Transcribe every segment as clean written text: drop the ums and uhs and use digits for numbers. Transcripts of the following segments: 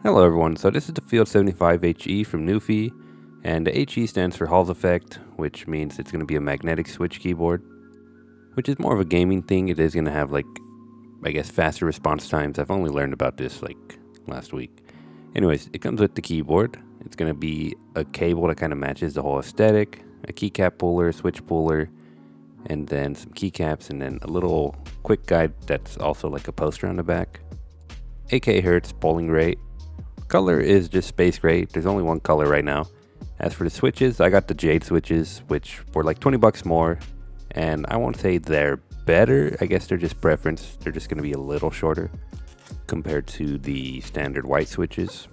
Hello everyone, so this is the Field75 HE from Nuphy, and the HE stands for Hall's Effect, which means it's going to be a magnetic switch keyboard, which is more of a gaming thing. It is going to have I guess faster response times. I've only learned about this last week. Anyways, it comes with the keyboard. It's going to be a cable that kind of matches the whole aesthetic, a keycap puller, switch puller, and then some keycaps, and then a little quick guide that's also like a poster on the back. 8K Hertz polling rate. Color is just space gray. There's only one color right now. As for the switches, I got the Jade switches, which were like 20 bucks more, and I won't say they're better. I guess they're just preference. They're just going to be a little shorter compared to the standard white switches.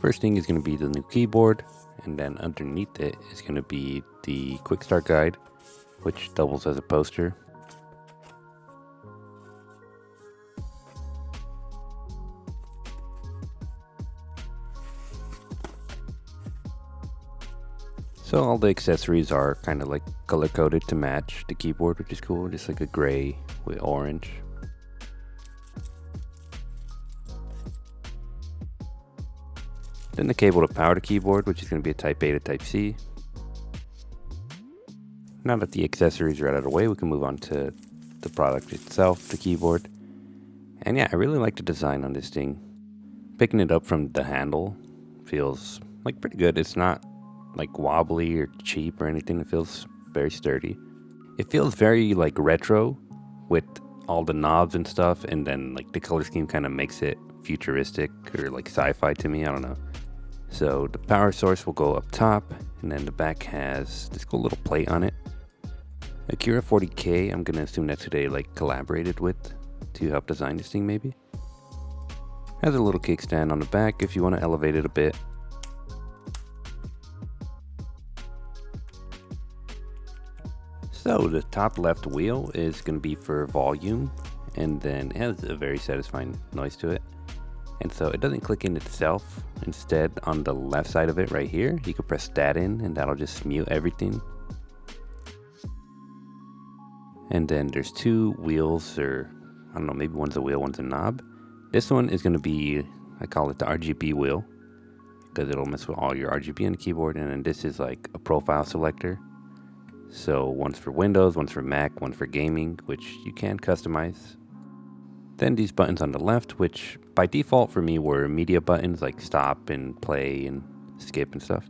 First thing is going to be the new keyboard, and then underneath it is going to be the quick start guide, which doubles as a poster. So all the accessories are kind of like color coded to match the keyboard, which is cool, just like a gray with orange. Then the cable to power the keyboard, which is going to be a Type A to Type C. Now that the accessories are out of the way, we can move on to the product itself, the keyboard. And yeah, I really like the design on this thing. Picking it up from the handle feels like pretty good. It's not like wobbly or cheap or anything. It feels very sturdy. It feels very like retro with all the knobs and stuff, and then like the color scheme kind of makes it futuristic or like sci-fi to me. I don't know. So the power source will go up top, and then the back has this cool little plate on it. Akira 40K, I'm gonna assume that's who they like collaborated with to help design this thing maybe. Has a little kickstand on the back if you want to elevate it a bit. So the top left wheel is going to be for volume, and then it has a very satisfying noise to it. And so it doesn't click in itself. Instead, on the left side of it right here, you can press that in and that'll just mute everything. And then there's two wheels, or I don't know, maybe one's a wheel, one's a knob. This one is going to be, I call it the RGB wheel, because it'll mess with all your RGB on the keyboard. And then this is like a profile selector. So one's for Windows, one's for Mac, one for gaming, which you can customize. Then these buttons on the left, which by default for me were media buttons like stop and play and skip and stuff.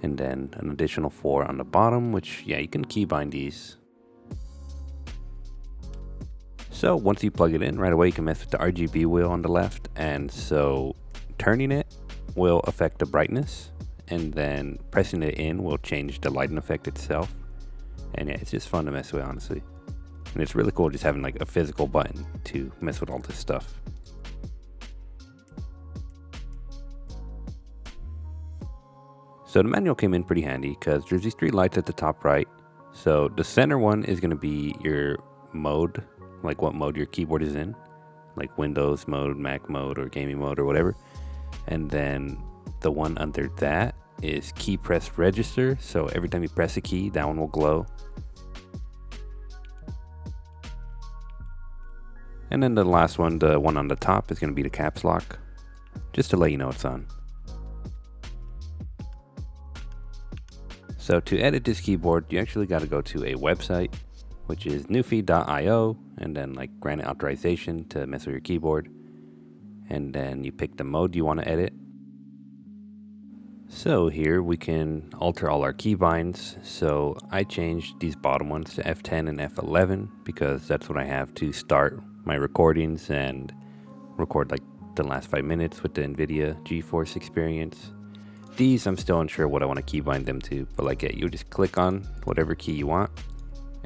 And then an additional 4 on the bottom, which yeah, you can keybind these. So once you plug it in right away, you can mess with the RGB wheel on the left. And so turning it will affect the brightness, and then pressing it in will change the lighting effect itself. And yeah, it's just fun to mess with, honestly. And it's really cool just having like a physical button to mess with all this stuff. So the manual came in pretty handy because there's these 3 lights at the top right. So the center one is going to be your mode, like what mode your keyboard is in, like Windows mode, Mac mode, or gaming mode, or whatever. And then the one under that is key press register, so every time you press a key, that one will glow. And then the last one, the one on the top, is going to be the caps lock, just to let you know it's on. So to edit this keyboard, you actually got to go to a website, which is nuphy.io, and then like grant it authorization to mess with your keyboard. And then you pick the mode you want to edit. So here we can alter all our keybinds. So I changed these bottom ones to F10 and F11 because that's what I have to start my recordings and record like the last 5 minutes with the NVIDIA GeForce experience. These I'm still unsure what I want to keybind them to, but like yeah, you just click on whatever key you want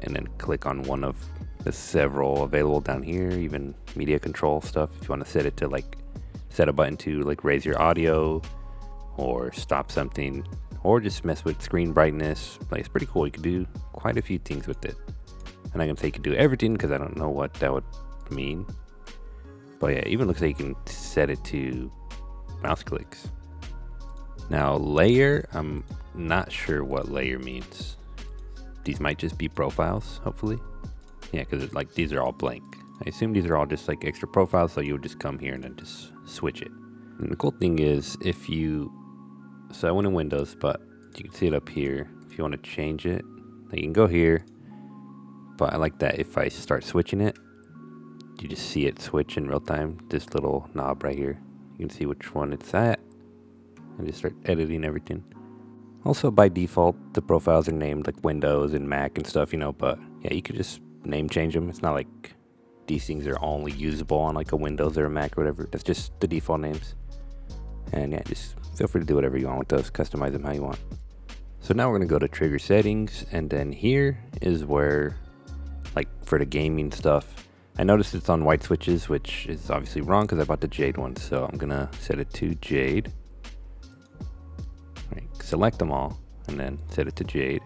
and then click on one of the several available down here, even media control stuff. If you want to set it to like set a button to like raise your audio or stop something, or just mess with screen brightness. Like, it's pretty cool. You can do quite a few things with it. And I can say you can do everything because I don't know what that would mean. But yeah, it even looks like you can set it to mouse clicks. Now layer, I'm not sure what layer means. These might just be profiles, hopefully. Yeah, because like these are all blank. I assume these are all just like extra profiles, so you would just come here and then just switch it. And the cool thing is so I went in Windows, but you can see it up here. If you want to change it, you can go here, but I like that if I start switching it, you just see it switch in real time. This little knob right here, you can see which one it's at and just start editing everything. Also, by default, the profiles are named like Windows and Mac and stuff, but yeah, you could just name change them. It's not like these things are only usable on like a Windows or a Mac or whatever. That's just the default names. And yeah, just feel free to do whatever you want with those, customize them how you want. So now we're gonna go to trigger settings, and then here is where, like for the gaming stuff, I noticed it's on white switches, which is obviously wrong because I bought the Jade one. So I'm gonna set it to Jade. Right, select them all and then set it to Jade.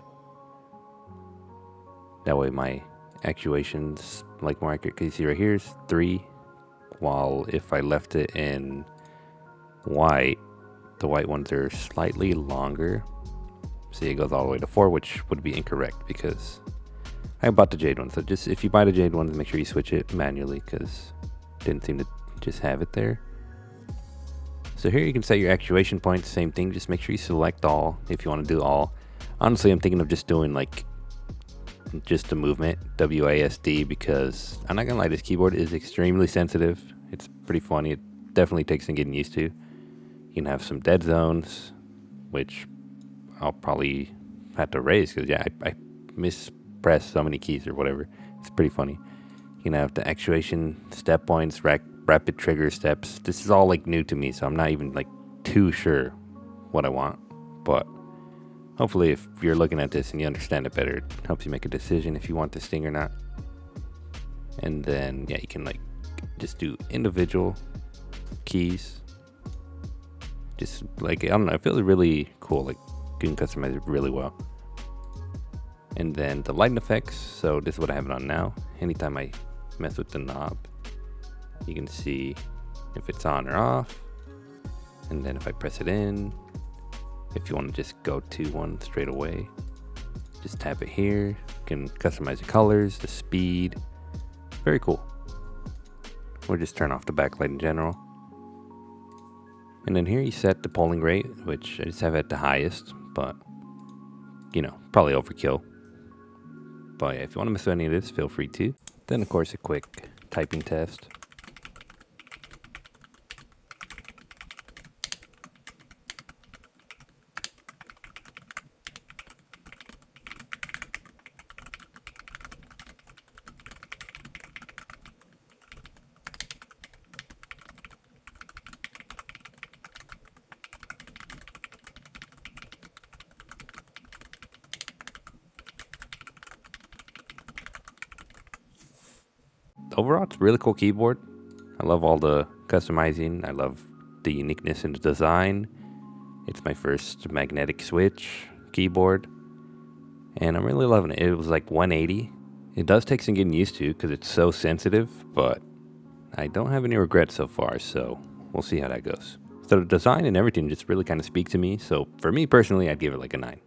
That way my actuation's like more accurate, because you see right here is 3, while if I left it in white, the white ones are slightly longer. See, it goes all the way to 4, which would be incorrect because I bought the Jade one. So just if you buy the Jade ones, make sure you switch it manually because didn't seem to just have it there. So here you can set your actuation points, same thing, just make sure you select all if you want to do all. Honestly, I'm thinking of just doing like just the movement, WASD, because I'm not gonna lie, this keyboard is extremely sensitive. It's pretty funny. It definitely takes some getting used to. You can have some dead zones, which I'll probably have to raise because yeah, I mispress so many keys or whatever. It's pretty funny. You can have the actuation step points, rapid trigger steps. This is all like new to me, so I'm not even like too sure what I want, but hopefully if you're looking at this and you understand it better, it helps you make a decision if you want this thing or not. And then yeah, you can like just do individual keys. Just like, I don't know, it feels really cool. Like you can customize it really well. And then the lighting effects. So this is what I have it on now. Anytime I mess with the knob, you can see if it's on or off. And then if I press it in, if you want to just go to one straight away, just tap it here. You can customize the colors, the speed. Very cool. Or just turn off the backlight in general. And then here you set the polling rate, which I just have at the highest, but probably overkill. But yeah, if you want to mess with any of this, feel free to. Then of course a quick typing test. Overall, it's a really cool keyboard. I love all the customizing. I love the uniqueness in the design. It's my first magnetic switch keyboard, and I'm really loving it. It was like 180. It does take some getting used to because it's so sensitive, but I don't have any regrets so far, so we'll see how that goes. So the design and everything just really kind of speak to me. So for me personally, I'd give it like a 9.